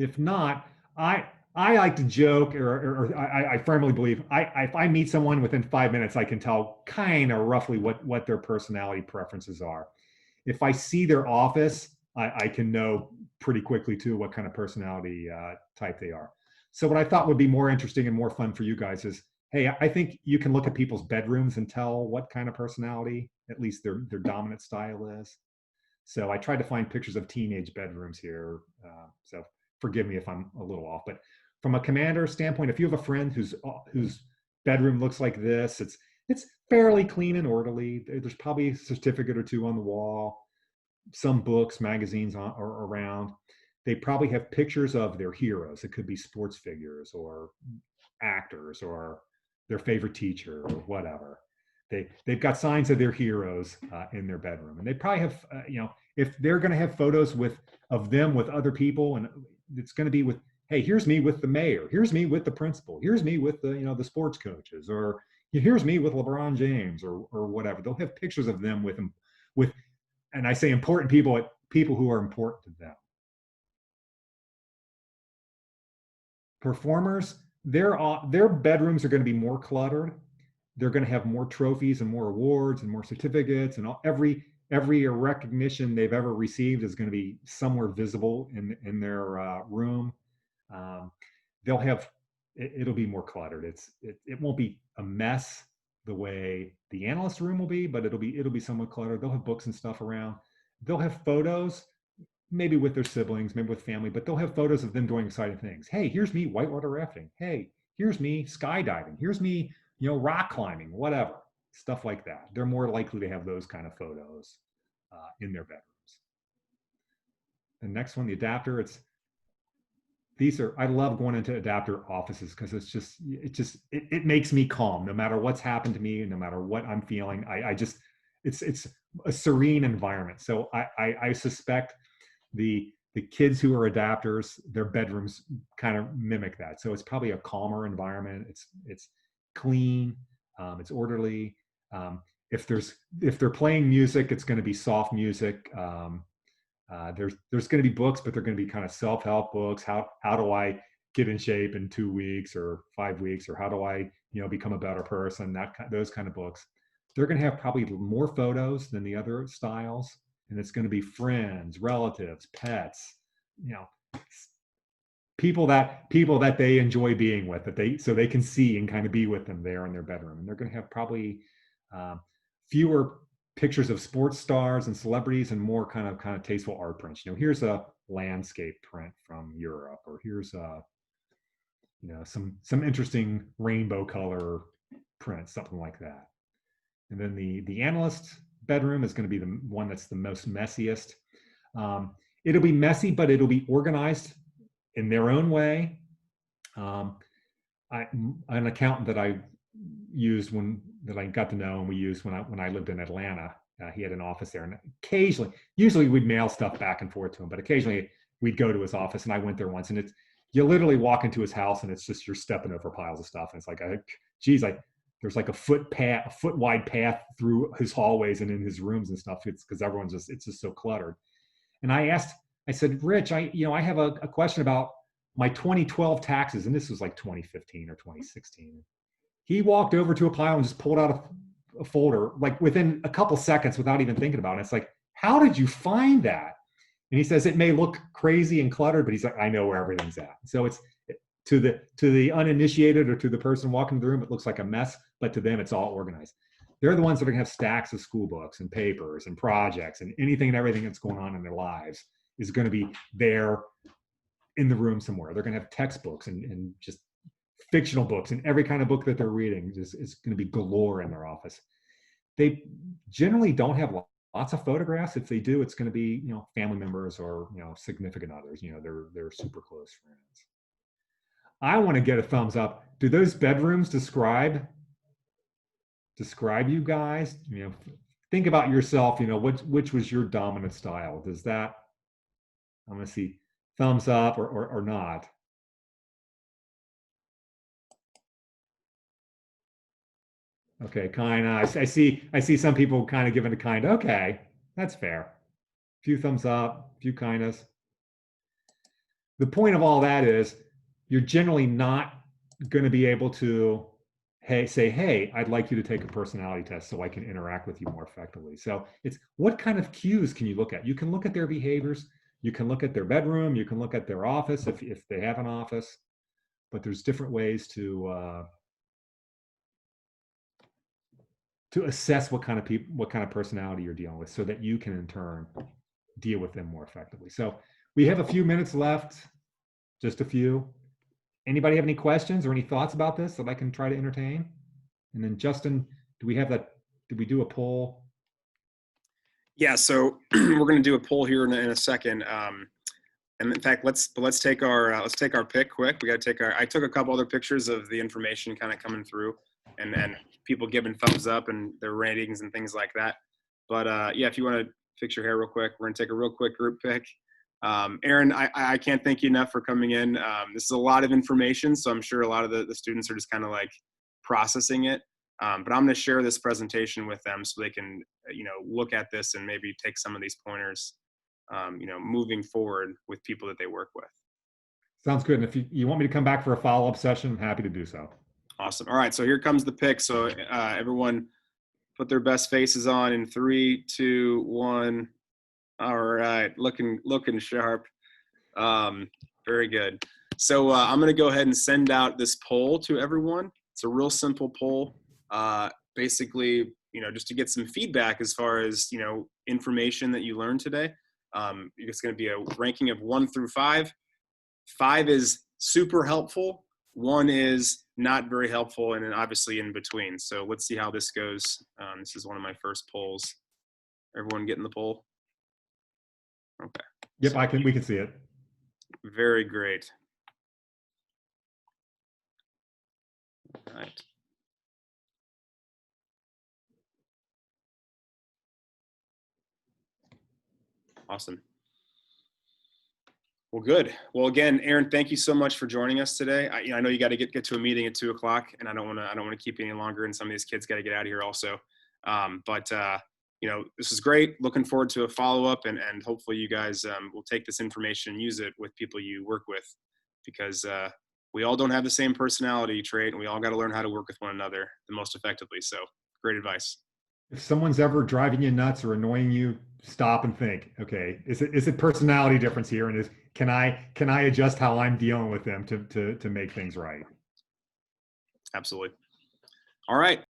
If not, I like to joke, or I firmly believe if I meet someone within 5 minutes, I can tell kind of roughly what their personality preferences are. If I see their office, I can know pretty quickly too what kind of personality type they are. So what I thought would be more interesting and more fun for you guys is, hey, I think you can look at people's bedrooms and tell what kind of personality, at least their dominant style is. So I tried to find pictures of teenage bedrooms here. So forgive me if I'm a little off, but from a commander standpoint, if you have a friend whose bedroom looks like this, it's fairly clean and orderly. There's probably a certificate or two on the wall, some books, magazines or around. They probably have pictures of their heroes. It could be sports figures or actors or their favorite teacher or whatever. They've got signs of their heroes in their bedroom, and they probably have if they're going to have photos of them with other people, and it's going to be with, hey, here's me with the mayor, here's me with the principal, here's me with the sports coaches, or here's me with LeBron James or whatever. They'll have pictures of them with, and I say important people, people who are important to them. Performers, their bedrooms are going to be more cluttered. They're going to have more trophies and more awards and more certificates, and every recognition they've ever received is going to be somewhere visible in their room. They'll have, it'll be more cluttered. It won't be a mess the way the analyst room will be, but it'll be somewhat cluttered. They'll have books and stuff around. They'll have photos, maybe with their siblings, maybe with family, but they'll have photos of them doing exciting things. Hey, here's me whitewater rafting. Hey, here's me skydiving. Here's me, rock climbing, whatever, stuff like that. They're more likely to have those kind of photos in their bedrooms. The next one, the adapter, I love going into adapter offices because it makes me calm no matter what's happened to me, no matter what I'm feeling. It's a serene environment. So I suspect the kids who are adapters, their bedrooms kind of mimic that. So it's probably a calmer environment. It's clean, it's orderly. If they're playing music, it's going to be soft music. There's going to be books, but they're going to be kind of self-help books. How do I get in shape in 2 weeks or 5 weeks, or how do I become a better person? Those kind of books. They're going to have probably more photos than the other styles, and it's going to be friends, relatives, pets, people that they enjoy being with, so they can see and kind of be with them there in their bedroom. And they're going to have probably fewer pictures of sports stars and celebrities and more kind of tasteful art prints. Here's a landscape print from Europe, or here's some interesting rainbow color print, something like that. And then the analyst bedroom is going to be the one that's the most messiest. It'll be messy, but it'll be organized in their own way. An accountant that I used that I got to know and we used when I lived in Atlanta, he had an office there, and usually we'd mail stuff back and forth to him, but occasionally we'd go to his office, and I went there once, and you literally walk into his house and it's just, you're stepping over piles of stuff. And it's like, geez, there's like a foot wide path through his hallways and in his rooms and stuff. It's because it's just so cluttered. And I said, Rich, I have a question about my 2012 taxes. And this was like 2015 or 2016. He walked over to a pile and just pulled out a folder, like within a couple seconds without even thinking about it. It's like, how did you find that? And he says, it may look crazy and cluttered, but he's like, I know where everything's at. So it's to the uninitiated or to the person walking through the room, it looks like a mess, but to them, it's all organized. They're the ones that are gonna have stacks of school books and papers and projects and anything and everything that's going on in their lives is gonna be there in the room somewhere. They're gonna have textbooks and just fictional books, and every kind of book that they're reading is gonna be galore in their office. They generally don't have lots of photographs. If they do, it's gonna be, family members or, significant others, they're super close friends. I want to get a thumbs up. Do those bedrooms describe you guys? Think about yourself, which was your dominant style? Does that, I'm going to see thumbs up or not. Okay, kind of. I see some people kind of giving a kind. Okay, that's fair. A few thumbs up, a few kindness. the point of all that is you're generally not going to be able to say, hey, I'd like you to take a personality test so I can interact with you more effectively. So it's what kind of cues can you look at? You can look at their behaviors. You can look at their bedroom. You can look at their office if they have an office. But there's different ways to assess what kind of personality you're dealing with, so that you can in turn deal with them more effectively. So we have a few minutes left, just a few. Anybody have any questions or any thoughts about this that I can try to entertain? And then Justin, did we do a poll? Yeah, so we're going to do a poll here in a second. And in fact, let's take our pick quick. We got to take I took a couple other pictures of the information kind of coming through, and people giving thumbs up and their ratings and things like that. But yeah, if you want to fix your hair real quick, we're going to take a real quick group pick. Aaron, I can't thank you enough for coming in. This is a lot of information, so I'm sure a lot of the students are just kind of like processing it. But I'm going to share this presentation with them so they can, look at this and maybe take some of these pointers, moving forward with people that they work with. Sounds good. And if you want me to come back for a follow-up session, I'm happy to do so. Awesome. All right, so here comes the pick. So everyone put their best faces on in 3, 2, 1. All right, looking sharp. Very good. So I'm going to go ahead and send out this poll to everyone. It's a real simple poll. Basically, just to get some feedback as far as, information that you learned today. It's going to be a ranking of 1 through 5. 5 is super helpful. 1 is not very helpful, and then obviously in between. So let's see how this goes. This is one of my first polls. Everyone getting the poll? Okay. Yep, So we can see it. very great. All right. Awesome. Well, good. Well, again, Aaron, thank you so much for joining us today. I know you got to get to a meeting at 2 o'clock, and I don't want to keep you any longer. And some of these kids got to get out of here also. This is great. Looking forward to a follow-up, and hopefully you guys will take this information and use it with people you work with, because we all don't have the same personality trait, and we all got to learn how to work with one another the most effectively. So great advice. If someone's ever driving you nuts or annoying you, stop and think, okay, is it personality difference here? And can I adjust how I'm dealing with them to make things right? Absolutely. All right.